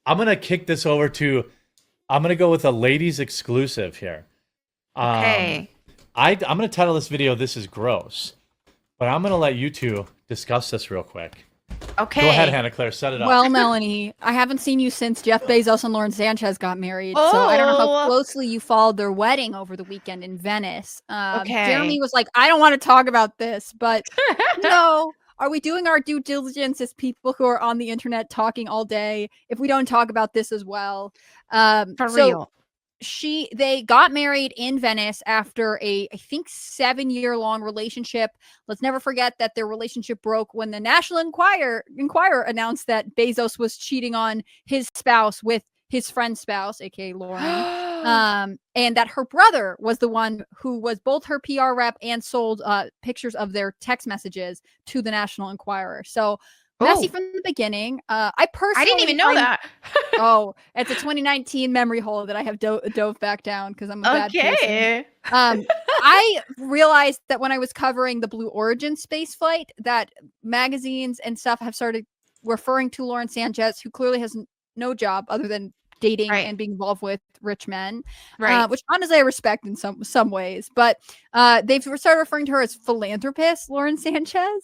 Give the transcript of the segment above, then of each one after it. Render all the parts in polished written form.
I'm gonna kick this over to. I'm gonna go with a ladies exclusive here. Um, Okay. I'm gonna title this video "This is Gross," but I'm gonna let you two discuss this real quick. Go ahead, Okay. Hannah Claire. Set it up. Well, Melonie, I haven't seen you since Jeff Bezos and Lauren Sanchez got married, so I don't know how Oh. closely you followed their wedding over the weekend in Venice. Okay. Jeremy was like, I don't want to talk about this, but are we doing our due diligence as people who are on the internet talking all day if we don't talk about this as well? For real. They got married in Venice after I think 7-year long relationship. Let's never forget that their relationship broke when the National Enquirer announced that Bezos was cheating on his spouse with his friend's spouse, aka Lauren. And that her brother was the one who was both her PR rep and sold pictures of their text messages to the National Enquirer. So messy from the beginning. I didn't even know that. It's a 2019 memory hole that I have dove back down because I'm a bad person. I realized that when I was covering the Blue Origin space flight, that magazines and stuff have started referring to Lauren Sanchez, who clearly has no job other than dating and being involved with rich men, which honestly I respect in some ways. But they've started referring to her as philanthropist Lauren Sanchez.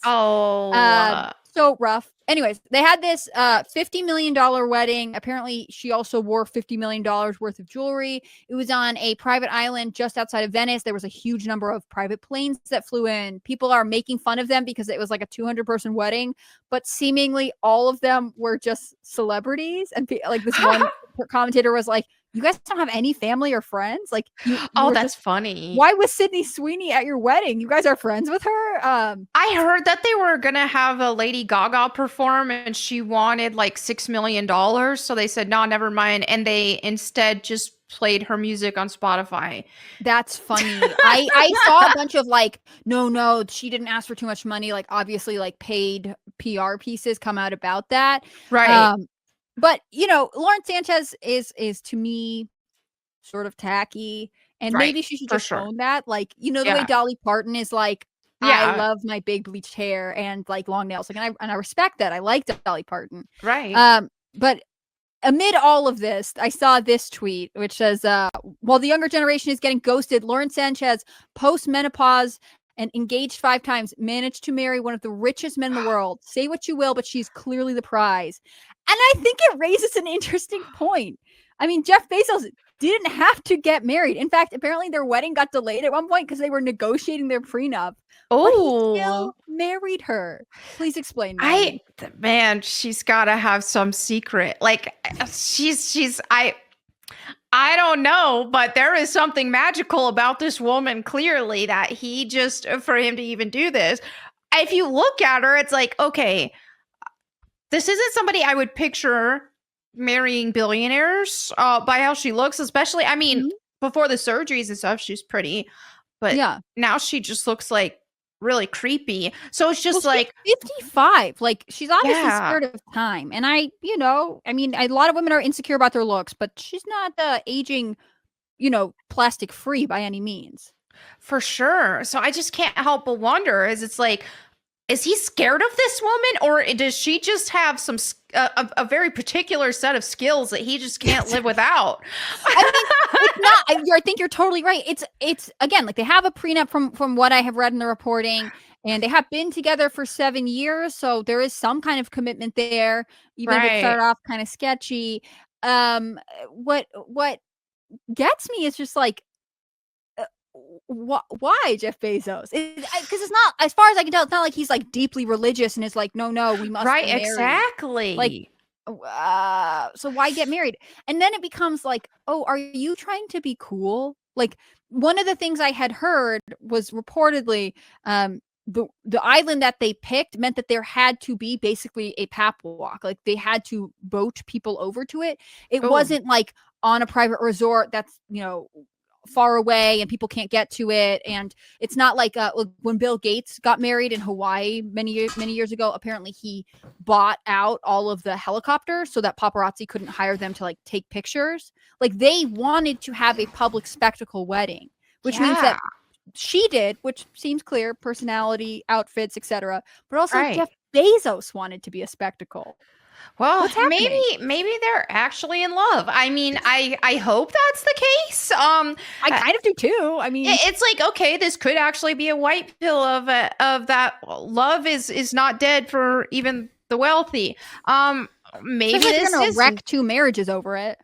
So rough. Anyways, they had this $50 million wedding. Apparently, she also wore $50 million worth of jewelry. It was on a private island just outside of Venice. There was a huge number of private planes that flew in. People are making fun of them because it was like a 200-person wedding, but seemingly all of them were just celebrities. And like this one commentator was like, you guys don't have any family or friends? Like, that's funny. Why was Sydney Sweeney at your wedding? You guys are friends with her? I heard that they were gonna have a Lady Gaga perform, and she wanted like $6 million. So they said, no, never mind. And they instead just played her music on Spotify. That's funny. I saw a bunch of like, no, she didn't ask for too much money. Like, obviously, like paid PR pieces come out about that. Right. But Lauren Sanchez is to me sort of tacky, and maybe she should just own that. Like, the way Dolly Parton is like, I love my big bleached hair and like long nails. Like, and I respect that. I like Dolly Parton. Right. But amid all of this, I saw this tweet which says, while the younger generation is getting ghosted, Lauren Sanchez, post-menopause and engaged 5 times, managed to marry one of the richest men in the world. Say what you will, but she's clearly the prize. And I think it raises an interesting point. I mean, Jeff Bezos didn't have to get married. In fact, apparently their wedding got delayed at one point because they were negotiating their prenup. But he still married her. Please explain. Man, she's got to have some secret. Like, I don't know, but there is something magical about this woman, clearly, that he just, for him to even do this. If you look at her, it's like, okay, this isn't somebody I would picture marrying billionaires by how she looks, especially, I mean, before the surgeries and stuff, she's pretty, but now she just looks like really creepy. So it's just like 55. Like, she's obviously scared of time. And I mean, a lot of women are insecure about their looks, but she's not aging, plastic free by any means. For sure. So I just can't help but wonder, is he scared of this woman, or does she just have some a very particular set of skills that he just can't live without? I mean, it's not. I think you're totally right. It's again, like, they have a prenup from what I have read in the reporting, and they have been together for 7 years, so there is some kind of commitment there, even if it started off kind of sketchy. What gets me is just like, why Jeff Bezos? Because it's not, as far as I can tell, it's not like he's like deeply religious and is like, no, we must be married. Exactly. Like, so why get married? And then it becomes like, oh, are you trying to be cool? Like, one of the things I had heard was reportedly the island that they picked meant that there had to be basically a pap walk. Like, they had to boat people over to it. It wasn't like on a private resort that's far away and people can't get to it. And it's not like when Bill Gates got married in Hawaii many years ago, apparently he bought out all of the helicopters so that paparazzi couldn't hire them to like take pictures. Like, they wanted to have a public spectacle wedding, which means that she did, which seems clear, personality, outfits, etc. But also Jeff Bezos wanted to be a spectacle. Well, What's happening? maybe they're actually in love. I mean, I hope that's the case. I kind of do too. I mean, it's like, okay, this could actually be a white pill of that love is not dead for even the wealthy. Maybe especially if this you're gonna is wreck 2 marriages over it.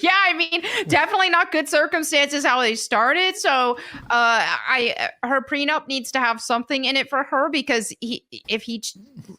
yeah, I mean, definitely not good circumstances how they started. So, her prenup needs to have something in it for her because if he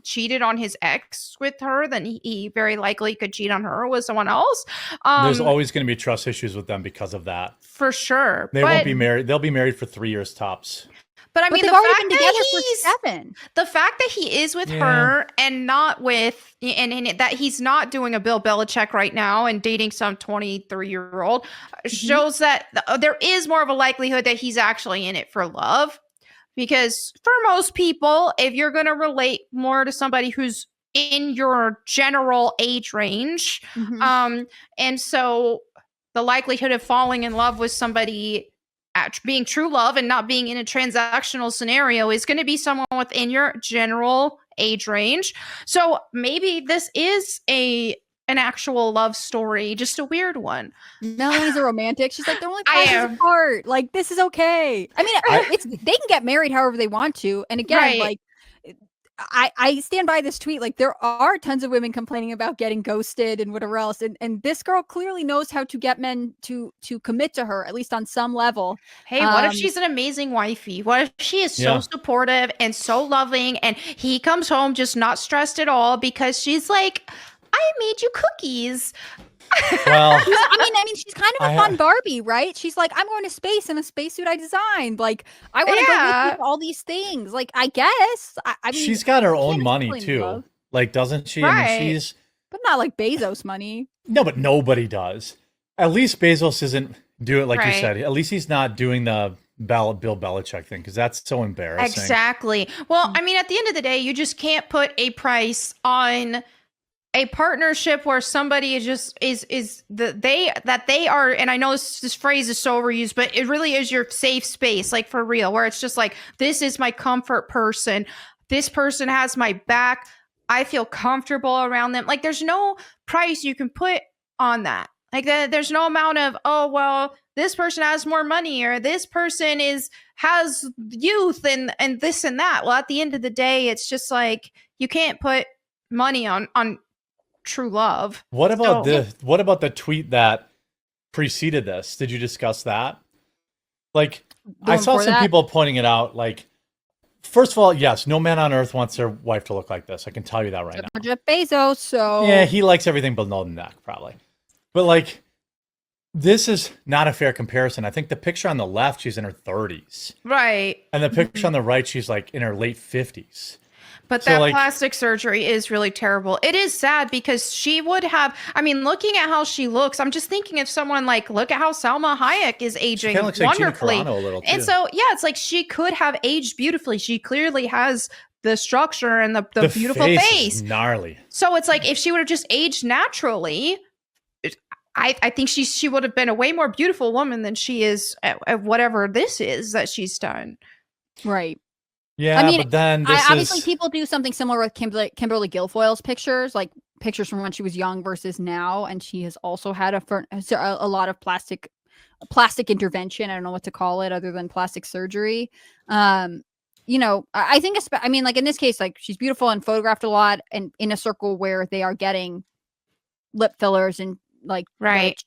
cheated on his ex with her, then he very likely could cheat on her with someone else. There's always going to be trust issues with them because of that. For sure. They won't be married. They'll be married for 3 years tops. But I mean, they've already been together for 7. The fact that he is with her and not with, and that he's not doing a Bill Belichick right now and dating some 23-year-old shows that there is more of a likelihood that he's actually in it for love. Because for most people, if you're going to relate more to somebody who's in your general age range, and so the likelihood of falling in love with somebody being true love and not being in a transactional scenario is going to be someone within your general age range. So maybe this is an actual love story, just a weird one. Melonie's a romantic. She's like, they're only 5 years apart. Like, this is okay. I mean, they can get married however they want to. And again, like, I stand by this tweet. Like, there are tons of women complaining about getting ghosted and whatever else. And this girl clearly knows how to get men to commit to her, at least on some level. Hey, what if she's an amazing wifey? What if she is so supportive and so loving and he comes home just not stressed at all because she's like, I made you cookies. Well, I mean, she's kind of a fun Barbie, right? She's like, I'm going to space in a spacesuit I designed. Like, I want to go with all these things. Like, I guess. I mean, she's got her own money too. Love. Like, doesn't she? Right. I mean, but not like Bezos money. No, but nobody does. At least Bezos isn't doing it like you said. At least he's not doing the Bill Belichick thing because that's so embarrassing. Exactly. Well, I mean, at the end of the day, you just can't put a price on a partnership where somebody is they are, and I know this phrase is so overused, but it really is your safe space, like for real, where it's just like, this is my comfort person. This person has my back. I feel comfortable around them. Like, there's no price you can put on that. Like, there's no amount of, oh, well, this person has more money or this person has youth and this and that. Well, at the end of the day, it's just like, you can't put money on true love. What about the tweet that preceded this? Did you discuss that? Like, I saw some people pointing it out. Like, first of all, yes, no man on earth wants their wife to look like this. I can tell you that right now. Jeff Bezos, so yeah, he likes everything below the neck, probably. But like, this is not a fair comparison. I think the picture on the left, she's in her 30s, right, and the picture on the right, she's like in her late 50s. But that plastic surgery is really terrible. It is sad because she would have, I mean, looking at how she looks, I'm just thinking of someone like, look at how Salma Hayek is aging wonderfully. Like a little too. And so, yeah, it's like she could have aged beautifully. She clearly has the structure and the beautiful face. Is gnarly. So it's like, if she would have just aged naturally, I think she would have been a way more beautiful woman than she is at whatever this is that she's done. Right. Yeah, I mean, but then obviously people do something similar with Kimberly Guilfoyle's pictures, like pictures from when she was young versus now, and she has also had a lot of plastic intervention. I don't know what to call it other than plastic surgery. You know, I think, I mean, like in this case, like she's beautiful and photographed a lot, and in a circle where they are getting lip fillers and like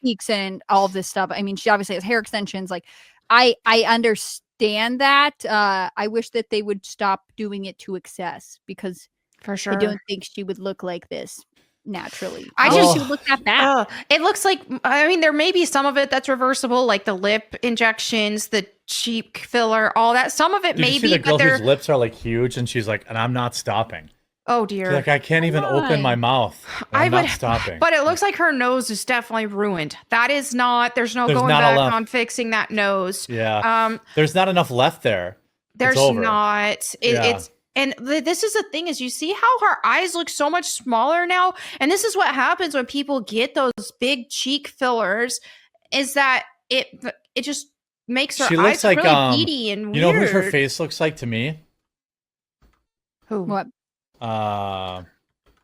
cheeks and all of this stuff. I mean, she obviously has hair extensions. Like, I understand that. I wish that they would stop doing it to excess because for sure I don't think she would look like this naturally. She would look that bad. It looks like, I mean, there may be some of it that's reversible, like the lip injections, the cheek filler, all that. Some of it may be, but whose lips are like huge, and she's like, and I'm not stopping. Oh dear! She's like, I can't even open my mouth. I'm not stopping. But it looks like her nose is definitely ruined. That is not. There's no going back on fixing that nose. Yeah. There's not enough left there. There's not. It's. And this is the thing, is you see how her eyes look so much smaller now, and this is what happens when people get those big cheek fillers, is that it just makes her eyes like, really beady and weird. You know who her face looks like to me? Who? What?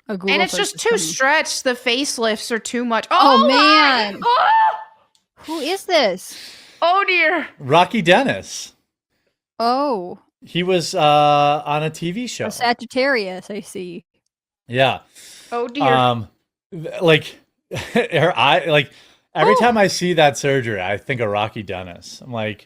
And it's just too stretched. The facelifts are too much. Oh man. Who is this? Oh dear. Rocky Dennis. Oh. He was on a TV show. A Sagittarius, I see. Yeah. Oh dear. Like her eye, like every time I see that surgery, I think of Rocky Dennis. I'm like,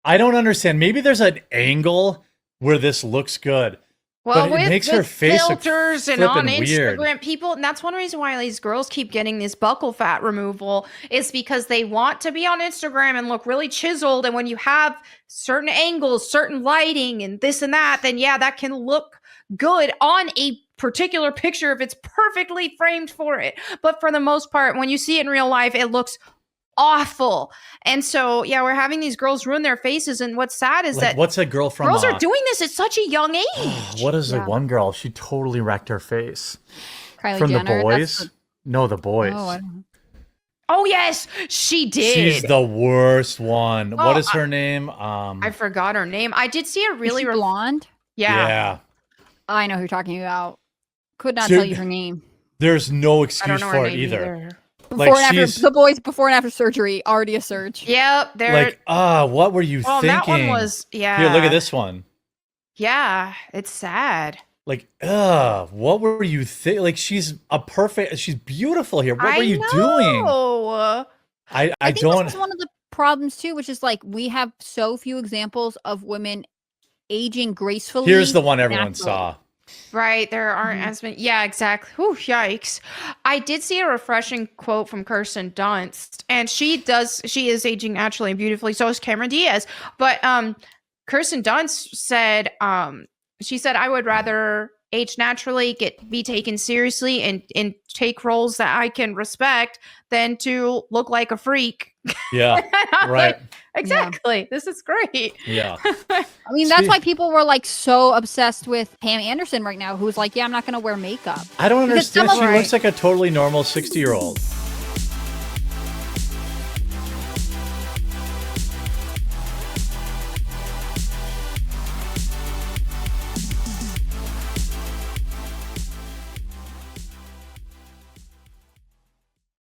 I don't understand. Maybe there's an angle where this looks good. Well, but it makes her face filters and on Instagram, weird. people, and that's one reason why these girls keep getting this buccal fat removal is because they want to be on Instagram and look really chiseled. And when you have certain angles, certain lighting, and this and that, then yeah, that can look good on a particular picture if it's perfectly framed for it. But for the most part, when you see it in real life, it looks awful. And so yeah, we're having these girls ruin their faces, and what's sad is that what's a girl from girls are doing this at such a young age. What is the one girl? She totally wrecked her face. Kylie from Jenner, The Boys. No, The Boys. Oh yes, she did. She's the worst one. What is her name? I forgot her name. I did see a really blonde. Yeah. I know who you're talking about. Could not tell you her name. There's no excuse for it either. Before and after The Boys, before and after surgery, already a surge. Yep, they're like, what were you thinking? That one was, yeah. Here, look at this one. Yeah, it's sad. Like, what were you thinking? Like, she's beautiful here. What were you doing? I think don't. This is one of the problems too, which is like we have so few examples of women aging gracefully. Here's the one everyone saw. Right, there aren't as many. Yeah, exactly. Whew, yikes. I did see a refreshing quote from Kirsten Dunst, and she is aging naturally and beautifully. So is Cameron Diaz. But Kirsten Dunst said, she said, I would rather age naturally, be taken seriously, and take roles that I can respect than to look like a freak. Yeah, right. Like, exactly. Yeah. This is great. Yeah. I mean, that's why people were like so obsessed with Pam Anderson right now, who's like, yeah, I'm not going to wear makeup. I don't understand. She looks like a totally normal 60-year-old.